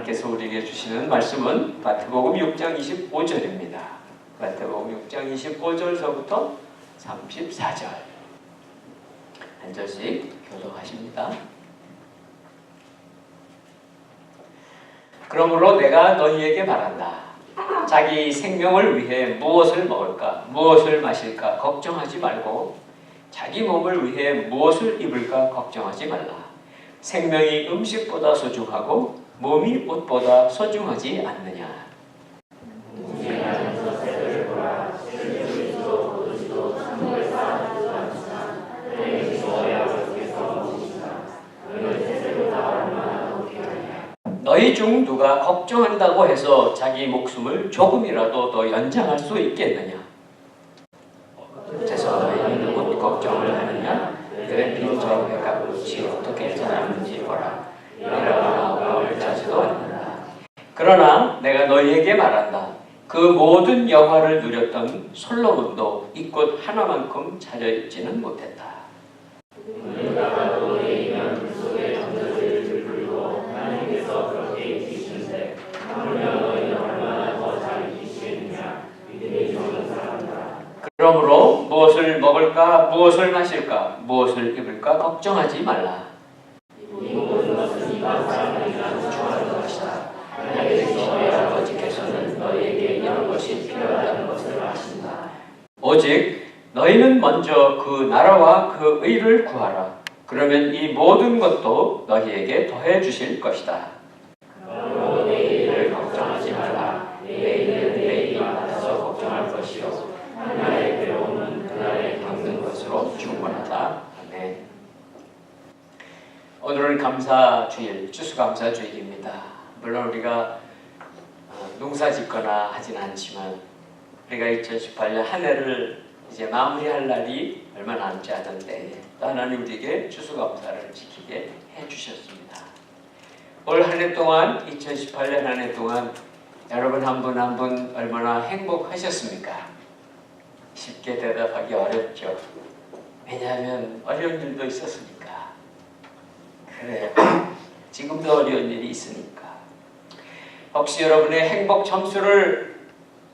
하나님께서 우리에게 주시는 말씀은 마태복음 6장 25절입니다. 마태복음 6장 25절서부터 34절. 한 절씩 교독하십니다. 그러므로 내가 너희에게 말한다. 자기 생명을 위해 무엇을 먹을까, 무엇을 마실까 걱정하지 말고 자기 몸을 위해 무엇을 입을까 걱정하지 말라. 생명이 음식보다 소중하고 몸이 옷보다 소중하지 않느냐. 너희 중 누가 걱정한다고 해서 자기 목숨을 조금이라도 더 연장할 수 있겠느냐? 그래서 너희는 누구 걱정을 하느냐? 그들의 빈저 배가끝이 어떻게 자라는지 보라. 이라고 마음을 짜지도 않는다. 그러나 내가 너희에게 말한다. 그 모든 영화를 누렸던 솔로몬도 이 꽃 하나만큼 차려입지는 못했다. 그러므로 무엇을 먹을까, 무엇을 마실까, 무엇을 입을까 걱정하지 말라. 이 모든 것은 이방 사람들이나 주하는 것이다. 하나님의 너희 아버지께서는 너희에게 이런 것이 필요하다는 것을 아신다. 오직 너희는 먼저 그 나라와 그 의를 구하라. 그러면 이 모든 것도 너희에게 더해 주실 것이다. 그러므로 내일을 걱정하지 말라. 내일은 내일이 알아서 걱정할 것이요 하나의 괴로움은 그날에 겪는 것으로 충분하다. 아멘. 오늘은 감사주일, 추수감사주일입니다. 물론 우리가 농사 짓거나 하진 않지만 우리가 2018년 한 해를 이제 마무리할 날이 얼마 남지 않은 때에 또 하나님 우리에게 추수감사를 지키게 해주셨습니다. 올 한 해 동안, 2018년 한 해 동안 여러분 한 분 한 분 얼마나 행복하셨습니까? 쉽게 대답하기 어렵죠. 왜냐하면 어려운 일도 있었으니까. 그래요. 지금도 어려운 일이 있으니까. 혹시 여러분의 행복 점수를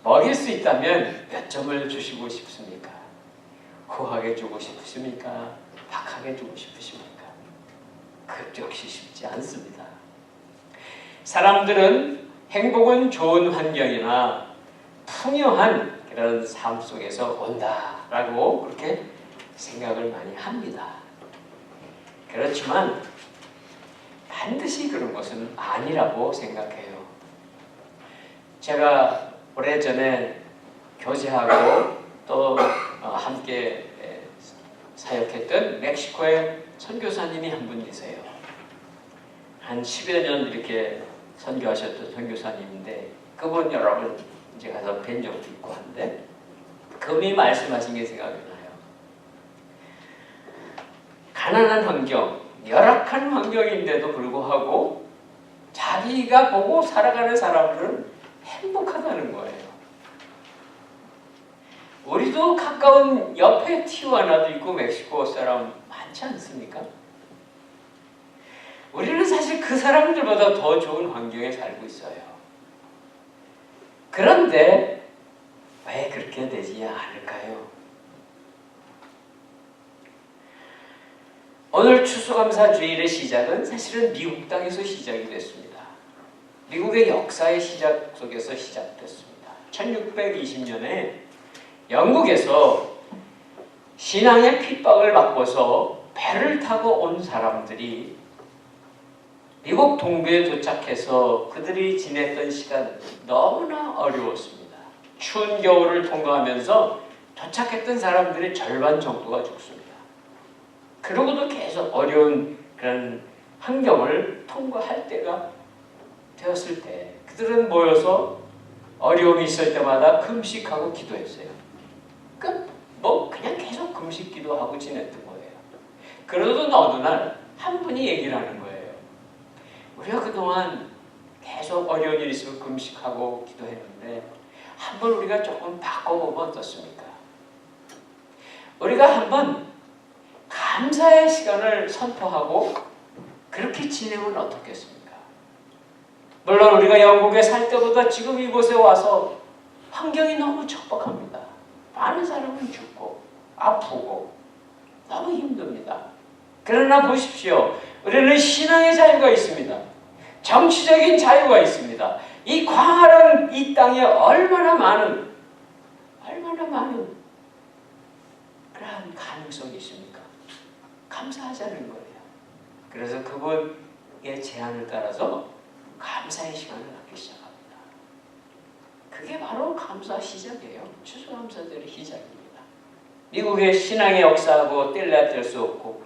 먹일 수 있다면 몇 점을 주시고 싶습니까? 후하게 주고 싶으십니까? 박하게 주고 싶으십니까? 그 역시 쉽지 않습니다. 사람들은 행복은 좋은 환경이나 풍요한 이런 삶 속에서 온다라고 그렇게 생각을 많이 합니다. 그렇지만 반드시 그런 것은 아니라고 생각해요. 제가 오래전에 교제하고 또 함께 사역했던 멕시코의 선교사님이 한 분 계세요. 한 10여 년 이렇게 선교하셨던 선교사님인데 그분 여러분 이제 가서 뵌 적도 있고 한데 그분이 말씀하신 게 생각이 나요. 가난한 환경, 열악한 환경인데도 불구하고 자기가 보고 살아가는 사람들은 행복하다는 거예요. 우리도 가까운 옆에 티juana도 있고 멕시코 사람 많지 않습니까? 우리는 사실 그 사람들보다 더 좋은 환경에 살고 있어요. 그런데 왜 그렇게 되지 않을까요? 오늘 추수감사주일의 시작은 사실은 미국 땅에서 시작이 됐습니다. 미국의 역사의 시작 속에서 시작됐습니다. 1620년에 영국에서 신앙의 핍박을 받고서 배를 타고 온 사람들이 미국 동부에 도착해서 그들이 지냈던 시간 너무나 어려웠습니다. 추운 겨울을 통과하면서 도착했던 사람들의 절반 정도가 죽습니다. 그러고도 계속 어려운 그런 환경을 통과할 때가 되었을 때 그들은 모여서 어려움이 있을 때마다 금식하고 기도했어요. 그냥 계속 금식 기도하고 지냈던 거예요. 그러던 어느 날 한 분이 얘기를 하는 거예요. 우리가 그동안 계속 어려운 일이 있으면 금식하고 기도했는데 한번 우리가 조금 바꿔보면 어떻습니까? 우리가 한번 감사의 시간을 선포하고 그렇게 지내면 어떻겠습니까? 물론 우리가 영국에 살 때보다 지금 이곳에 와서 환경이 너무 척박합니다. 많은 사람은 죽고 아프고 너무 힘듭니다. 그러나 보십시오. 우리는 신앙의 자유가 있습니다. 정치적인 자유가 있습니다. 이 광활한 이 땅에 얼마나 많은 그러한 가능성이 있습니까? 감사하자는 거예요. 그래서 그분의 제안을 따라서 감사의 시간을 갖기 시작합니다. 그게 바로 감사 시작이에요. 추수감사절의 시작입니다. 미국의 신앙의 역사하고 뗄래야 뗄 수 없고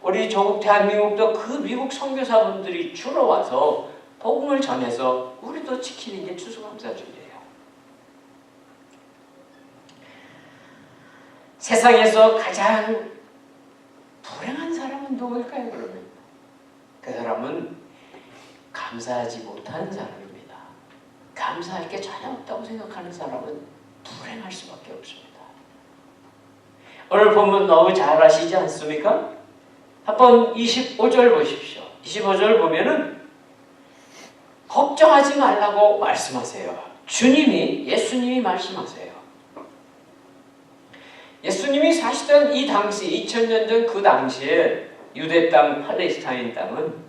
우리 조국 대한민국도 그 미국 선교사분들이 주로 와서 복음을 전해서 우리도 지키는 게 추수감사절이에요. 세상에서 가장 불행한 사람은 누구일까요? 그러면 그 사람은 감사하지 못하는 사람입니다. 감사할 게 전혀 없다고 생각하는 사람은 불행할 수밖에 없습니다. 오늘 본문 너무 잘 아시지 않습니까? 한번 25절 보십시오. 25절 보면은 걱정하지 말라고 말씀하세요. 예수님이 말씀하세요. 예수님이 사시던 이 당시 2000년 전 그 당시에 유대 땅 팔레스타인 땅은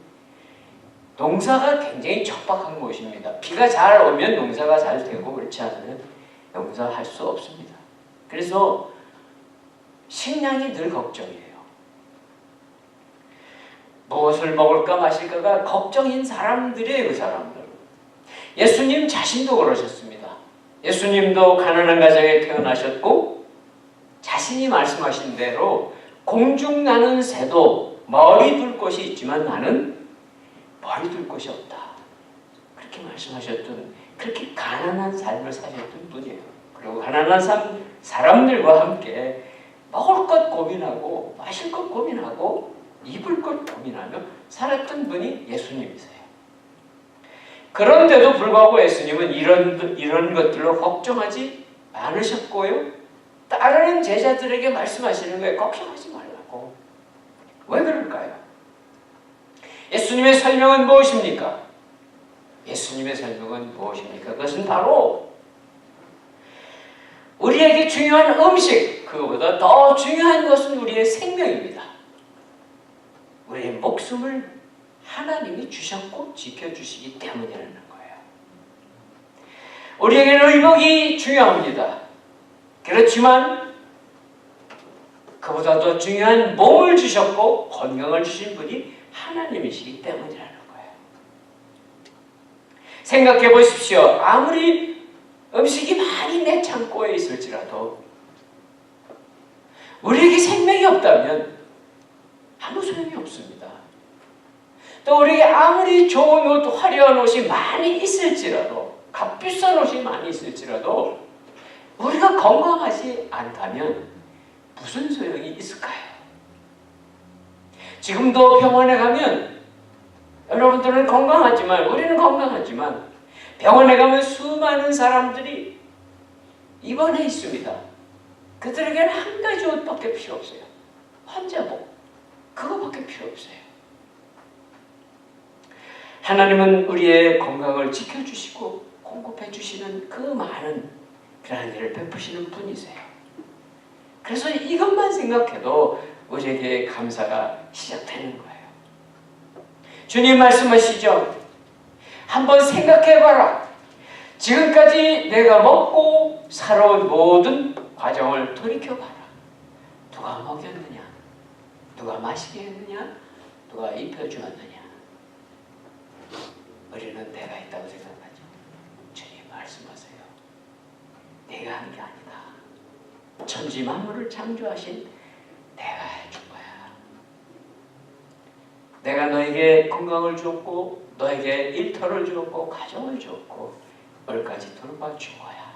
농사가 굉장히 척박한 곳입니다. 비가 잘 오면 농사가 잘 되고 그렇지 않으면 농사할 수 없습니다. 그래서 식량이 늘 걱정이에요. 무엇을 먹을까 마실까가 걱정인 사람들이에요. 그 사람들. 예수님 자신도 그러셨습니다. 예수님도 가난한 가정에 태어나셨고 자신이 말씀하신 대로 공중 나는 새도 머리 둘 곳이 있지만 나는 머리 둘 곳이 없다. 그렇게 말씀하셨던, 그렇게 가난한 삶을 사셨던 분이에요. 그리고 가난한 사람들과 함께 먹을 것 고민하고 마실 것 고민하고 입을 것 고민하며 살았던 분이 예수님이세요. 그런데도 불구하고 예수님은 이런 것들로 걱정하지 않으셨고요. 따르는 제자들에게 말씀하시는 거예요. 걱정하지 말라고. 왜 그럴까요? 예수님의 설명은 무엇입니까? 예수님의 설명은 무엇입니까? 그것은 바로 우리에게 중요한 음식, 그거보다 더 중요한 것은 우리의 생명입니다. 우리의 목숨을 하나님이 주셨고 지켜주시기 때문이라는 거예요. 우리에게는 의복이 중요합니다. 그렇지만 그보다 더 중요한 몸을 주셨고 건강을 주신 분이 하나님이시기 때문이라는 거예요. 생각해 보십시오. 아무리 음식이 많이 내 창고에 있을지라도 우리에게 생명이 없다면 아무 소용이 없습니다. 또 우리에게 아무리 좋은 옷, 화려한 옷이 많이 있을지라도, 값비싼 옷이 많이 있을지라도 우리가 건강하지 않다면 무슨 소용이 있을까요? 지금도 병원에 가면 여러분들은 건강하지만, 우리는 건강하지만 병원에 가면 수많은 사람들이 입원해 있습니다. 그들에게는 한 가지 옷밖에 필요 없어요. 환자복. 그거밖에 필요 없어요. 하나님은 우리의 건강을 지켜주시고 공급해 주시는 그 많은 그러한 일을 베푸시는 분이세요. 그래서 이것만 생각해도 우리에게 감사가 시작되는 거예요. 주님 말씀하시죠. 한번 생각해봐라. 지금까지 내가 먹고 살아온 모든 과정을 돌이켜봐라. 누가 먹였느냐? 누가 마시게 했느냐? 누가 입혀주었느냐? 우리는 내가 있다고 생각하죠. 주님 말씀하세요. 내가 한 게 아니다. 천지 만물을 창조하신 내가 해준 거야. 내가 너에게 건강을 주었고 너에게 일터를 주었고 가정을 주었고 얼까지 돌봐준 거야.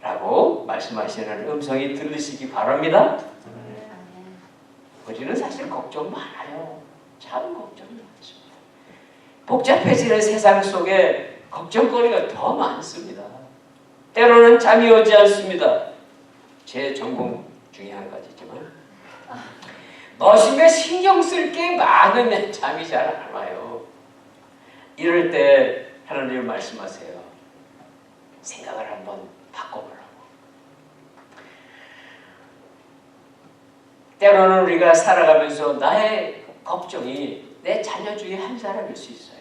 라고 말씀하시는 음성이 들리시기 바랍니다. 우리는 사실 걱정 많아요. 참 걱정이 많습니다. 복잡해지는 세상 속에 걱정거리가 더 많습니다. 때로는 잠이 오지 않습니다. 제 전공 중에 한 가지지만 무엇인가 신경 쓸 게 많으면 잠이 잘 안 와요. 이럴 때 하나님은 말씀하세요. 생각을 한번 바꿔보라고. 때로는 우리가 살아가면서 나의 걱정이 내 자녀 중에 한 사람일 수 있어요.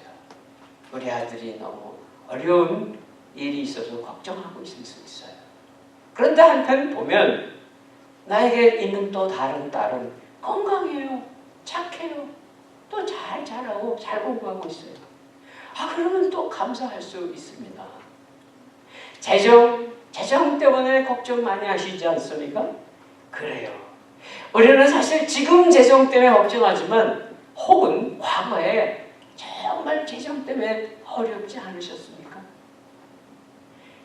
우리 아들이 너무 어려운 일이 있어서 걱정하고 있을 수 있어요. 그런데 한편 보면 나에게 있는 또 다른 딸은 건강해요. 착해요. 또 잘 자라고 잘 공부하고 있어요. 그러면 또 감사할 수 있습니다. 재정 때문에 걱정 많이 하시지 않습니까? 그래요. 우리는 사실 지금 재정 때문에 걱정하지만 혹은 과거에 정말 재정 때문에 어렵지 않으셨습니까?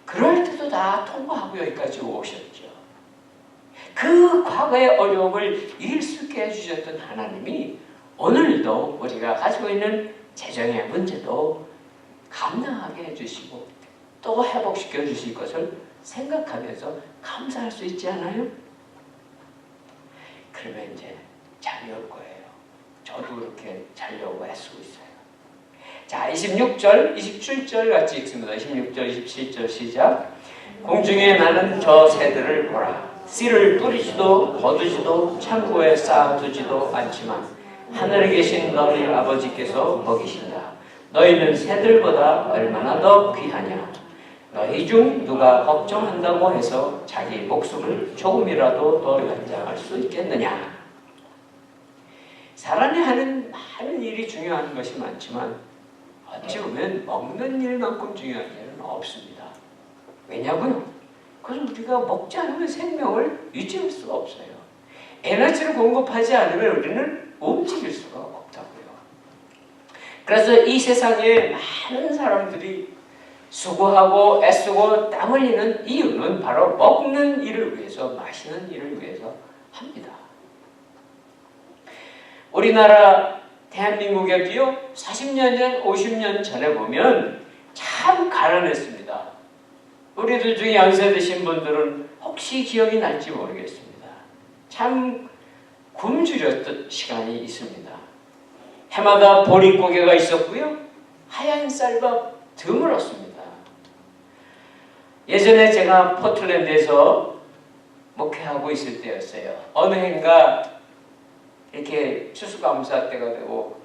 그럴 때도 다 통과하고 여기까지 오셨죠. 그 과거의 어려움을 이길 수 있게 해주셨던 하나님이 오늘도 우리가 가지고 있는 재정의 문제도 감당하게 해주시고 또 회복시켜 주실 것을 생각하면서 감사할 수 있지 않아요? 그러면 이제 잠이 올 거예요. 저도 그렇게 자려고 애쓰고 있어요. 자, 26절, 27절 같이 읽습니다. 26절, 27절 시작. 공중에 나는 저 새들을 보라. 씨를 뿌리지도 거두지도 창고에 쌓아두지도 않지만 하늘에 계신 너희 아버지께서 먹이신다. 너희는 새들보다 얼마나 더 귀하냐. 너희 중 누가 걱정한다고 해서 자기 목숨을 조금이라도 더 연장할 수 있겠느냐. 사람이 하는 많은 일이 중요한 것이 많지만 어찌 보면 먹는 일만큼 중요한 일은 없습니다. 왜냐고요? 그건 우리가 먹지 않으면 생명을 유지할 수가 없어요. 에너지를 공급하지 않으면 우리는 움직일 수가 없다고요. 그래서 이 세상에 많은 사람들이 수고하고 애쓰고 땀 흘리는 이유는 바로 먹는 일을 위해서, 마시는 일을 위해서 합니다. 우리나라 대한민국에도요 40년 전, 50년 전에 보면 참 가난했습니다. 우리들 중에 연세 드신 분들은 혹시 기억이 날지 모르겠습니다. 참 굶주렸던 시간이 있습니다. 해마다 보릿고개가 있었고요. 하얀 쌀밥 드물었습니다. 예전에 제가 포틀랜드에서 목회하고 있을 때였어요. 어느 해인가 이렇게 추수감사 때가 되고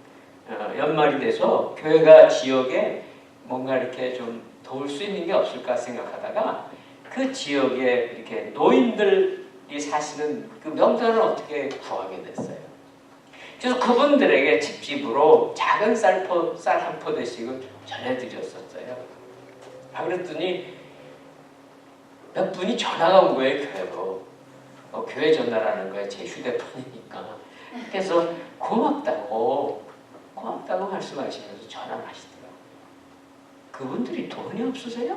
연말이 돼서 교회가 지역에 뭔가 이렇게 좀 도울 수 있는 게 없을까 생각하다가 그 지역에 이렇게 노인들이 사시는 그 명단을 어떻게 구하게 됐어요. 그래서 그분들에게 집집으로 작은 쌀 한 포대씩을 전해드렸었어요. 그랬더니 몇 분이 전화가 온 거예요, 교회로. 교회 전화라는 거예요, 제 휴대폰이니까. 그래서 고맙다고 말씀하시면서 전화를 하시더라고요. 그분들이 돈이 없으세요?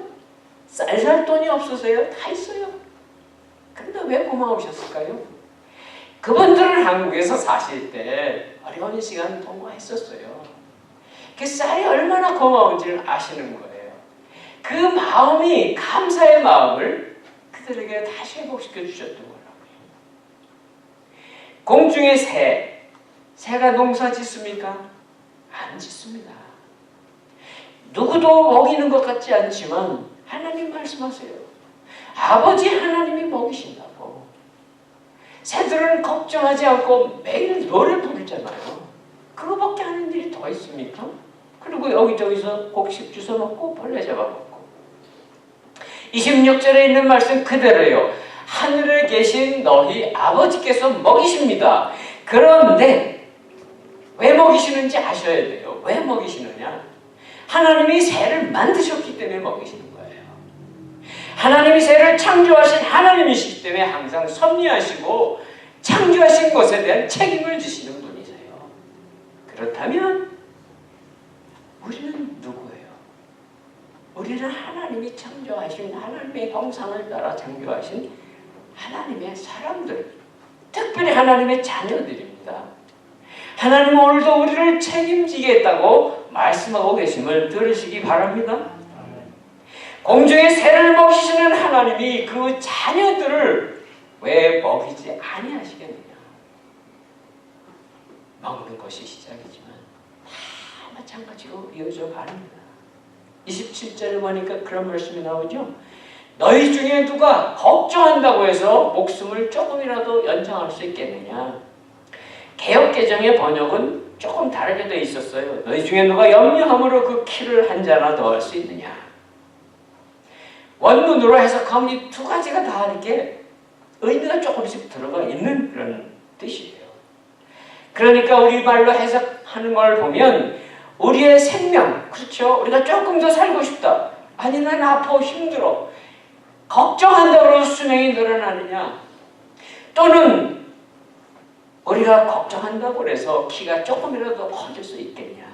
쌀 살 돈이 없으세요? 다 있어요. 근데 왜 고마우셨을까요? 그분들은 한국에서 사실 때 어려운 시간 통과했었어요. 그 쌀이 얼마나 고마운지를 아시는 거예요. 그 마음이, 감사의 마음을 그들에게 다시 회복시켜 주셨던 거라고요. 공중의 새가 농사 짓습니까? 안 짓습니다. 누구도 먹이는 것 같지 않지만 하나님 말씀하세요. 아버지 하나님이 먹이신다고. 새들은 걱정하지 않고 매일 노래 부르잖아요. 그거밖에 하는 일이 더 있습니까? 그리고 여기저기서 곡식 주워 먹고 벌레 잡아먹고. 26절에 있는 말씀 그대로요. 하늘에 계신 너희 아버지께서 먹이십니다. 그런데 왜 먹이시는지 아셔야 돼요. 왜 먹이시느냐? 하나님이 새를 만드셨기 때문에 먹이시는 거예요. 하나님이 새를 창조하신 하나님이시기 때문에 항상 섭리하시고 창조하신 것에 대한 책임을 지시는 분이세요. 그렇다면 우리는 누구예요? 우리는 하나님이 창조하신, 하나님의 형상을 따라 창조하신 하나님의 사람들, 특별히 하나님의 자녀들입니다. 하나님은 오늘도 우리를 책임지겠다고 말씀하고 계심을 들으시기 바랍니다. 공중의 새를 먹이시는 하나님이 그 자녀들을 왜 먹이지 아니하시겠느냐? 먹는 것이 시작이지만 다 마찬가지로 이어져 갑니다. 27절을 보니까 그런 말씀이 나오죠. 너희 중에 누가 걱정한다고 해서 목숨을 조금이라도 연장할 수 있겠느냐. 개역개정의 번역은 조금 다르게 되어 있었어요. 너희 중에 누가 염려함으로 그 키를 한 자나 더 할 수 있느냐. 원문으로 해석하면 이 두 가지가 다 이렇게 의미가 조금씩 들어가 있는 그런 뜻이에요. 그러니까 우리말로 해석하는 걸 보면 우리의 생명, 그렇죠? 우리가 조금 더 살고 싶다. 아니 난 아파 힘들어. 걱정한다고 해서 수명이 늘어나느냐. 또는 우리가 걱정한다고 해서 키가 조금이라도 커질 수 있겠냐.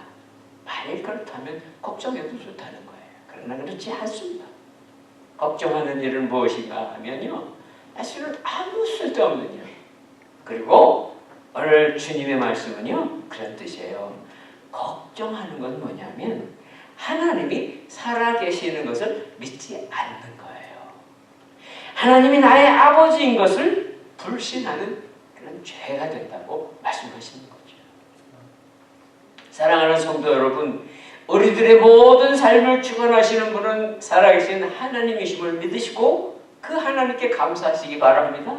만일 그렇다면 걱정해도 좋다는 거예요. 그러나 그렇지 않습니다. 걱정하는 일은 무엇인가 하면요. 사실은 아무 쓸데없는 일. 그리고 오늘 주님의 말씀은요. 그런 뜻이에요. 걱정하는 건 뭐냐면 하나님이 살아계시는 것을 믿지 않는 거예요. 하나님이 나의 아버지인 것을 불신하는 그런 죄가 된다고 말씀하시는 거죠. 사랑하는 성도 여러분, 우리들의 모든 삶을 주관하시는 분은 살아계신 하나님이심을 믿으시고 그 하나님께 감사하시기 바랍니다.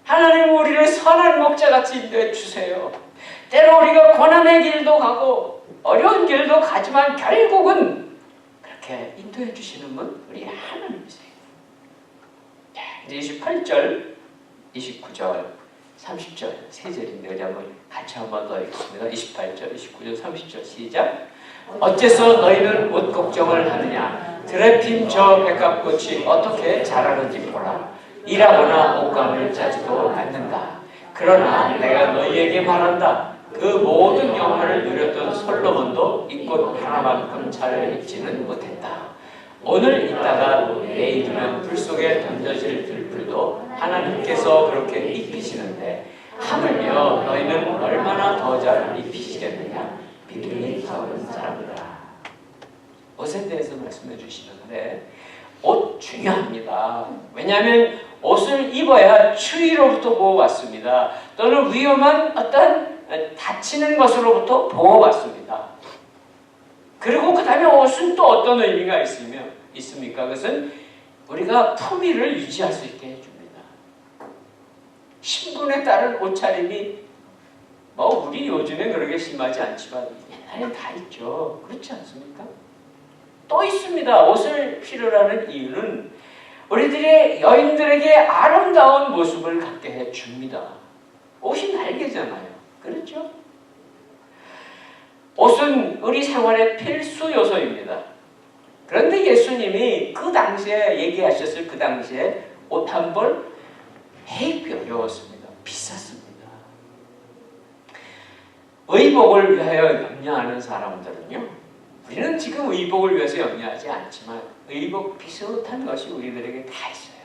하나님 우리를 선한 목자같이 인도해 주세요. 때로 우리가 고난의 길도 가고 어려운 길도 가지만 결국은 그렇게 인도해 주시는 분 우리 하나님이세요. 이제 28절, 29절, 30절 세 절인데 우리 한번 같이 한번 더 읽겠습니다. 28절, 29절, 30절 시작. 어째서 너희는 옷 걱정을 하느냐. 들에 핀 저 백합꽃이 어떻게 자라는지 보라. 일하거나 옷감을 짜지도 않는다. 그러나 내가 너희에게 말한다. 그 모든 영화를 누렸던 솔로몬도 이 꽃 하나만큼 잘 입지는 못했다. 오늘 있다가 내일이면 불 속에 던져질 들불도 하나님께서 그렇게 입히시는데 하물며 너희는 얼마나 더 잘 입히시겠느냐. 믿음이 적은 사람이다. 옷에 대해서 말씀해 주시는데 옷 중요합니다. 왜냐하면 옷을 입어야 추위로부터 보호받습니다. 또는 위험한 어떤 다치는 것으로부터 보호받습니다. 그리고 그 다음에 옷은 또 어떤 의미가 있습니까? 그것은 우리가 품위를 유지할 수 있게 해줍니다. 신분에 따른 옷차림이 우리 요즘에 그렇게 심하지 않지만 옛날엔 다 있죠. 그렇지 않습니까? 또 있습니다. 옷을 필요로 하는 이유는 우리들의 여인들에게 아름다운 모습을 갖게 해줍니다. 옷이 날개잖아요. 그렇죠? 옷은 우리 생활의 필수 요소입니다. 그런데 예수님이 그 당시에 얘기하셨을 그 당시에 옷 한 벌 해입기 어려웠습니다. 비쌌습니다. 의복을 위하여 염려하는 사람들은요. 우리는 지금 의복을 위해서 염려하지 않지만 의복 비슷한 것이 우리들에게 다 있어요.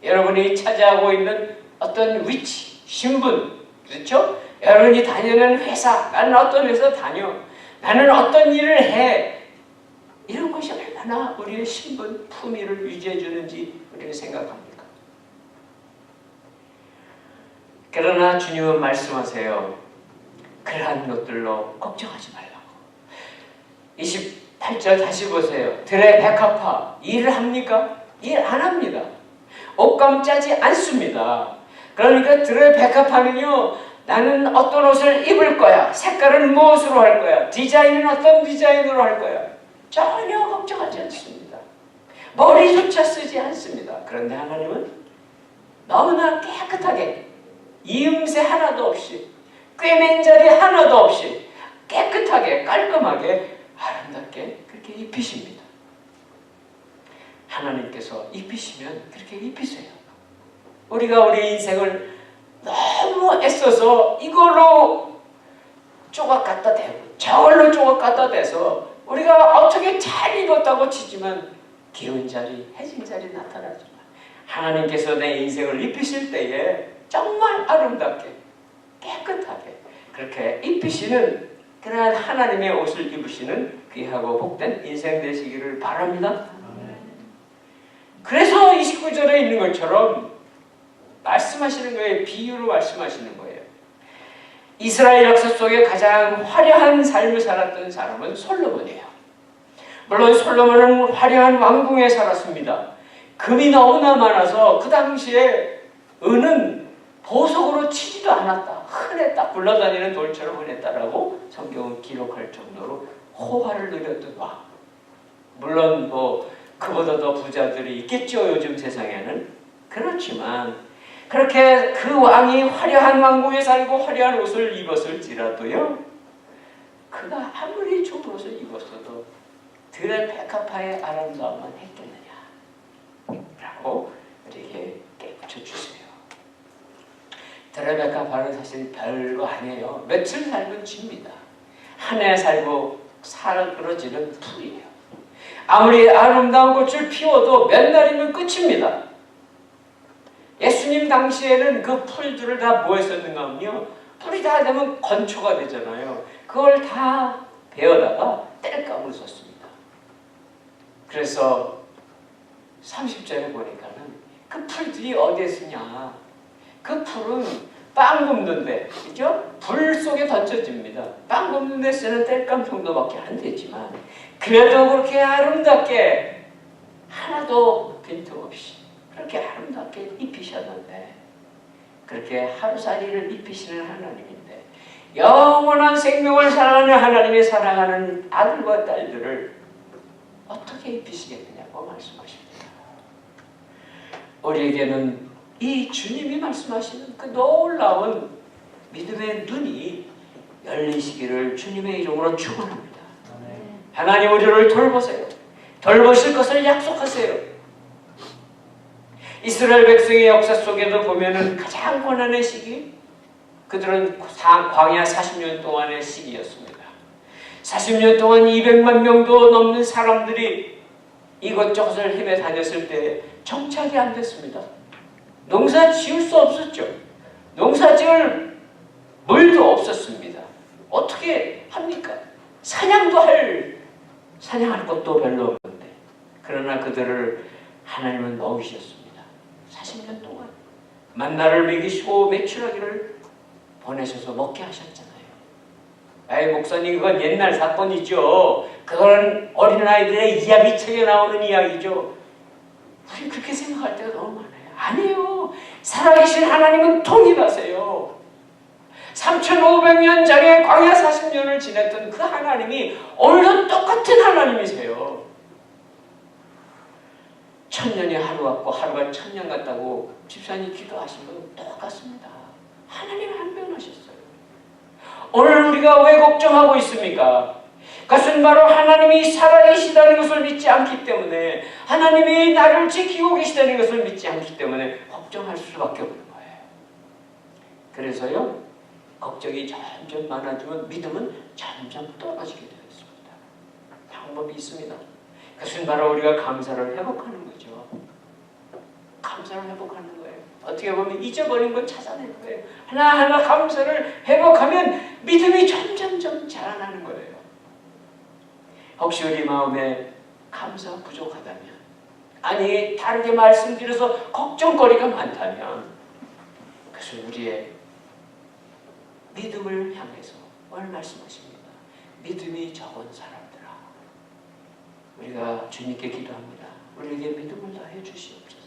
여러분이 차지하고 있는 어떤 위치, 신분, 그렇죠? 여러분이 다니는 회사, 나는 어떤 회사 다녀, 나는 어떤 일을 해, 이런 것이 얼마나 우리의 신분, 품위를 유지해 주는지 우리는 생각합니까? 그러나 주님은 말씀하세요. 그러한 것들로 걱정하지 말라고. 28절 다시 보세요. 들의 백합화 일을 합니까? 일 안 합니다. 옷감 짜지 않습니다. 그러니까 들의 백합화는요. 나는 어떤 옷을 입을 거야. 색깔은 무엇으로 할 거야. 디자인은 어떤 디자인으로 할 거야. 전혀 걱정하지 않습니다. 머리조차 쓰지 않습니다. 그런데 하나님은 너무나 깨끗하게 이음새 하나도 없이 꿰맨 자리 하나도 없이 깨끗하게 깔끔하게 아름답게 그렇게 입히십니다. 하나님께서 입히시면 그렇게 입히세요. 우리가 우리 인생을 너무 애써서 이걸로 조각 갖다 대고 저걸로 조각 갖다 대서 우리가 어떻게 잘 입었다고 치지만 기운 자리, 해진 자리 나타나지만 하나님께서 내 인생을 입히실 때에 정말 아름답게 깨끗하게 그렇게 입히시는 그러한 하나님의 옷을 입으시는 귀하고 복된 인생 되시기를 바랍니다. 그래서 29절에 있는 것처럼 말씀하시는 거예요. 비유로 말씀하시는 거예요. 이스라엘 역사 속에 가장 화려한 삶을 살았던 사람은 솔로몬이에요. 물론 솔로몬은 화려한 왕궁에 살았습니다. 금이 너무나 많아서 그 당시에 은은 보석으로 치지도 않았다. 흔했다. 굴러다니는 돌처럼 흔했다라고 성경은 기록할 정도로 호화를 누렸던 왕. 물론 뭐 그보다 더 부자들이 있겠죠, 요즘 세상에는. 그렇지만 그렇게 그 왕이 화려한 왕궁에 살고 화려한 옷을 입었을지라도요, 그가 아무리 좋은 옷을 입었어도 들의 백합화의 아름다움만 했겠느냐 라고 우리에게 깨우쳐 주세요. 들의 백합화는 사실 별거 아니에요. 며칠 살면 집니다. 한 해 살고 사그러지는 풀이에요. 아무리 아름다운 꽃을 피워도 몇 날이면 끝입니다. 예수님 당시에는 그 풀들을 다 뭐 했었는가 하면요, 풀이 다 되면 건초가 되잖아요. 그걸 다 베어다가 땔감을 썼습니다. 그래서 30절에 보니까는 그 풀들이 어디에 쓰냐, 그 풀은 빵 굽는데, 그죠? 불 속에 던져집니다. 빵 굽는데 쓰는 땔감 정도밖에 안 되지만 그래도 그렇게 아름답게 하나도 빈틈없이 그렇게 아름답게 입히셨는데, 그렇게 하루살이를 입히시는 하나님인데, 영원한 생명을 사랑하는 하나님의 사랑하는 아들과 딸들을 어떻게 입히시겠느냐고 말씀하십니다. 우리에게는 이 주님이 말씀하시는 그 놀라운 믿음의 눈이 열리시기를 주님의 이름으로 축원합니다. 하나님 우리를 돌보세요. 돌보실 것을 약속하세요. 이스라엘 백성의 역사 속에도 보면은 가장 고난의 시기, 그들은 광야 40년 동안의 시기였습니다. 40년 동안 200만 명도 넘는 사람들이 이것저것을 헤매 다녔을 때 정착이 안 됐습니다. 농사 지을 수 없었죠. 농사 지을 물도 없었습니다. 어떻게 합니까? 사냥할 것도 별로 없는데, 그러나 그들을 하나님은 먹이셨습니다. 40년 동안 만나를 먹이시고 메추라기를 보내셔서 먹게 하셨잖아요. 아이 목사님, 그건 옛날 사건이죠. 그건 어린아이들의 이야기책에 나오는 이야기죠. 우리 그렇게 생각할 때가 너무 많아요. 아니에요. 살아계신 하나님은 동일하세요. 3,500년 전에 광야 40년을 지냈던 그 하나님이 오늘도 똑같은 하나님이세요. 1000년이 하루 같고 하루가 1000년 같다고 집사님 기도하신 건 똑같습니다. 하나님 안 변하셨어요. 오늘 우리가 왜 걱정하고 있습니까? 그것은 바로 하나님이 살아계시다는 것을 믿지 않기 때문에, 하나님이 나를 지키고 계시다는 것을 믿지 않기 때문에 걱정할 수밖에 없는 거예요. 그래서요, 걱정이 점점 많아지면 믿음은 점점 떨어지게 되어 있습니다. 방법이 있습니다. 그것은 바로 우리가 감사를 회복하는 거죠. 감사를 회복하는 거예요. 어떻게 보면 잊어버린 걸 찾아내는 거예요. 하나하나 감사를 회복하면 믿음이 점점점 자라나는 거예요. 혹시 우리 마음에 감사가 부족하다면, 아니 다르게 말씀드려서 걱정거리가 많다면, 그것은 우리의 믿음을 향해서 오늘 말씀하십니다. 믿음이 적은 사람들아, 우리가 주님께 기도합니다. 우리에게 믿음을 더해 주시옵소서.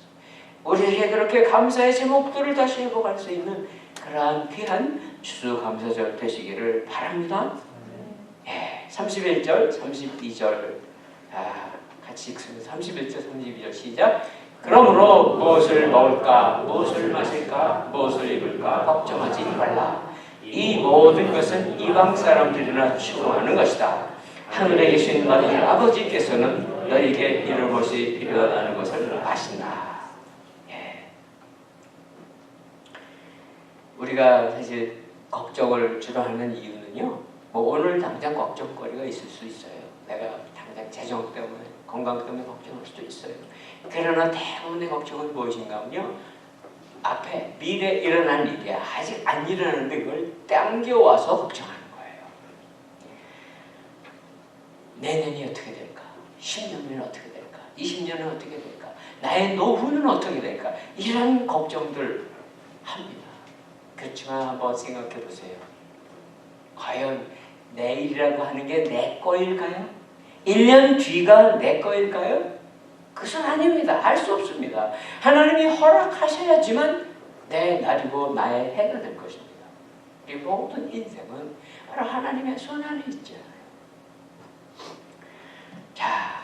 우리에게 그렇게 감사의 제목들을 다시 회복할 수 있는 그러한 귀한 추수감사절 되시기를 바랍니다. 31절, 32절 같이 읽습니다. 31절, 32절 시작. 그러므로 무엇을 먹을까, 무엇을 마실까, 무엇을 입을까 걱정하지 말라. 이 모든 것은 이방 사람들이나 추구하는 것이다. 하늘에 계신 너희 아버지께서는 너희에게 이룰 것이 필요하다는 것을 아신다. 우리가 사실 걱정을 주로 하는 이유는요, 뭐 오늘 당장 걱정거리가 있을 수 있어요. 내가 당장 재정 때문에, 건강 때문에 걱정할 수도 있어요. 그러나 대부분의 걱정은 무엇인가 하면요, 앞에 미래에 일어날 일이 아직 안 일어나는데 그걸 당겨와서 걱정하는 거예요. 내년이 어떻게 될까? 10년은 어떻게 될까? 20년은 어떻게 될까? 나의 노후는 어떻게 될까? 이런 걱정들 합니다. 그렇지만 한번 생각해 보세요. 과연 내일이라고 하는 게 내 거일까요? 1년 뒤가 내 거일까요? 그것은 아닙니다. 알 수 없습니다. 하나님이 허락하셔야지만 내 날이고 나의 해가 될 것입니다. 이 모든 인생은 바로 하나님의 손 안에 있잖아요. 자,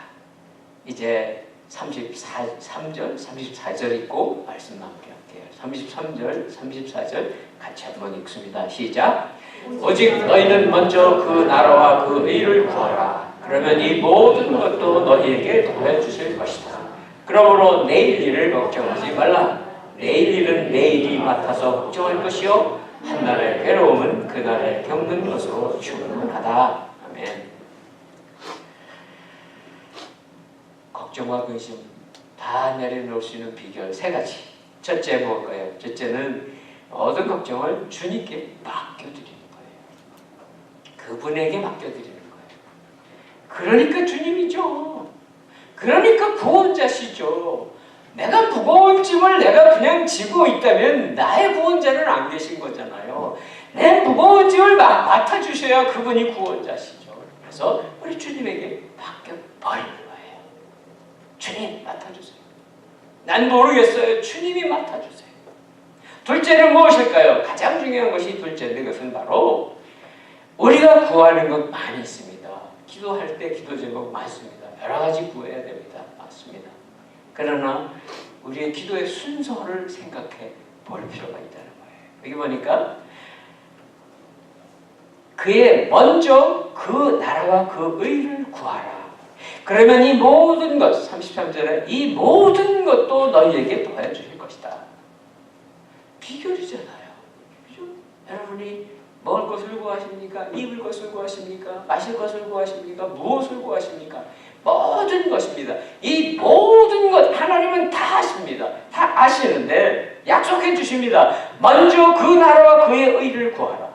이제 33절, 34절 읽고 말씀 마무리할게요. 33절, 34절 같이 한번 읽습니다. 시작. 오직 너희는 먼저 그 나라와 그 의를 구하라. 그러면 이 모든 것도 너희에게 더해주실 것이다. 그러므로 내일 일을 걱정하지 말라. 내일 일은 내일이 맡아서 걱정할 것이요 한날의 괴로움은 그날에 겪는 것으로 충분하다. 아멘. 걱정과 근심 다 내려놓을 수 있는 비결 세 가지. 첫째 무엇일까요? 첫째는 모든 걱정을 주님께 맡겨드리는 거예요. 그분에게 맡겨드리는 거예요. 그러니까 주님이죠. 그러니까 구원자시죠. 내가 무거운 짐을 내가 그냥 지고 있다면 나의 구원자는 안 계신 거잖아요. 내 무거운 짐을 맡아주셔야 그분이 구원자시죠. 그래서 우리 주님에게 맡겨버리는 거예요. 주님 맡아주세요. 난 모르겠어요. 주님이 맡아주세요. 둘째는 무엇일까요? 가장 중요한 것이 둘째인데 그것은 바로 우리가 구하는 것 많이 있습니다. 기도할 때 기도 제목 많습니다. 여러 가지 구해야 됩니다. 맞습니다. 그러나 우리의 기도의 순서를 생각해 볼 필요가 있다는 거예요. 여기 보니까 그의 먼저 그 나라와 그 의를 구하라. 그러면 이 모든 것, 33절에 이 모든 것도 너희에게 더해주실 것이다. 비결이잖아요. 그죠? 여러분이 먹을 것을 구하십니까? 입을 것을 구하십니까? 마실 것을 구하십니까? 무엇을 구하십니까? 모든 것입니다. 이 모든 것 하나님은 다 아십니다. 다 아시는데 약속해 주십니다. 먼저 그 나라와 그의 의를 구하라.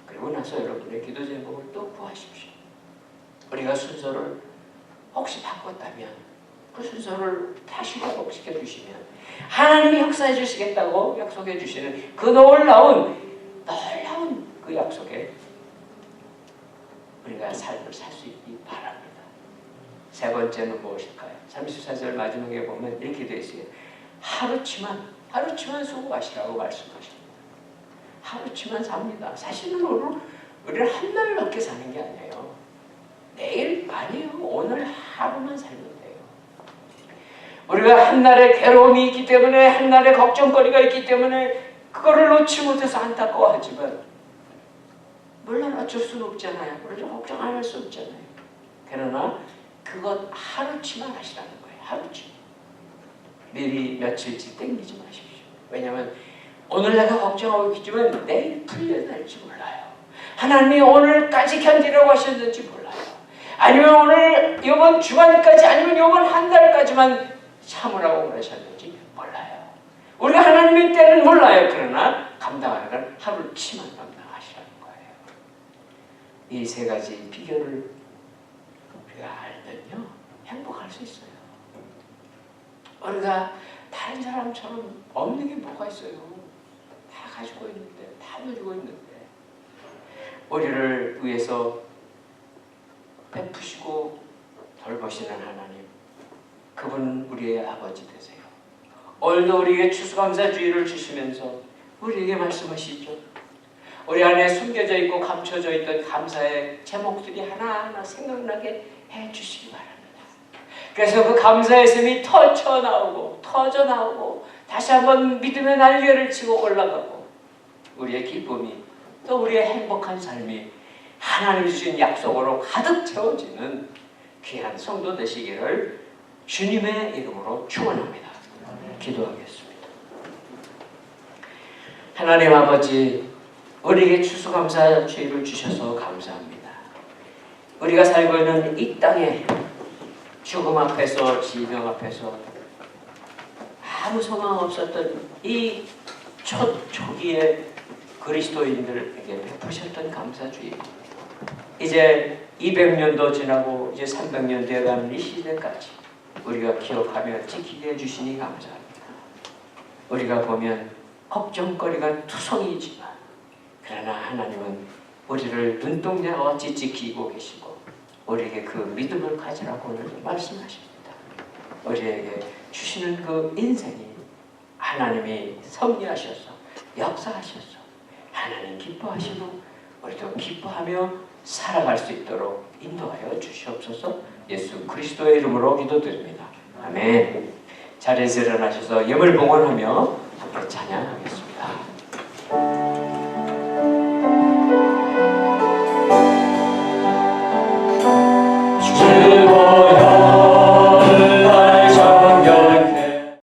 그리고 나서 여러분의 기도 제목을 또 구하십시오. 우리가 순서를 혹시 바꿨다면 그 순서를 다시 회복시켜 주시면 하나님이 역사해 주시겠다고 약속해 주시는 그 놀라운 그 약속에 우리가 삶을 살 수 있기 바랍니다. 세 번째는 무엇일까요? 34절 마지막에 보면 이렇게 되어 있어요. 하루치만 수고하시라고 말씀하십니다. 하루치만 삽니다. 사실은 우리는 한 날밖에 사는 게 아니에요. 내일 아니에요. 오늘 하루만 살면 돼요. 우리가 한날의 괴로움이 있기 때문에 한날의 걱정거리가 있기 때문에 그거를 놓지 못해서 안타까워하지만 물론 어쩔 수는 없잖아요. 물론 걱정 안 할 수 없잖아요. 그러나 그것 하루치만 하시라는 거예요. 하루치. 미리 며칠치 땡기지 마십시오. 왜냐하면 오늘 내가 걱정하고 있지만 내일 풀려날지 몰라요. 하나님이 오늘까지 견디라고 하셨는지 몰라요. 아니면 오늘 이번 주간까지 아니면 이번 한 달까지만 참으라고 그러셨는지 몰라요. 우리가 하나님의 때는 몰라요. 그러나 감당하는 건 하루치만 감당하시라는 거예요. 이 세 가지 비결을 우리가 알면요 행복할 수 있어요. 우리가 다른 사람처럼 없는 게 뭐가 있어요. 다 가지고 있는데, 다 누리고 있는데 우리를 위해서 베푸시고 돌보시는 하나님, 그분 우리의 아버지 되세요. 오늘도 우리에게 추수감사주의를 주시면서 우리에게 말씀하시죠. 우리 안에 숨겨져 있고 감춰져 있던 감사의 제목들이 하나하나 생각나게 해주시기 바랍니다. 그래서 그 감사의 샘이 터져 나오고 다시 한번 믿음의 날개를 치고 올라가고 우리의 기쁨이 또 우리의 행복한 삶이 하나님이 주신 약속으로 가득 채워지는 귀한 성도 되시기를 주님의 이름으로 축원합니다. 기도하겠습니다. 하나님 아버지, 우리에게 추수감사주의를 주셔서 감사합니다. 우리가 살고 있는 이 땅에 죽음 앞에서 질병 앞에서 아무 소망 없었던 이 초기에 그리스도인들에게 베푸셨던 감사주의, 이제 200년도 지나고 이제 300년 되어가는 이 시대까지 우리가 기억하며 지키게 해주시니 감사합니다. 우리가 보면 걱정거리가 투성이지만 그러나 하나님은 우리를 눈동자같이 지키고 계시고 우리에게 그 믿음을 가지라고 오늘 말씀하십니다. 우리에게 주시는 그 인생이 하나님이 섭리하셔서 역사하셔서 하나님 기뻐하시고 우리도 기뻐하며 살아갈 수 있도록 인도하여 주시옵소서. 예수 그리스도의 이름으로 기도드립니다. 아멘. 자리에서 일어나셔서 염을 봉헌하며 함께 찬양하겠습니다.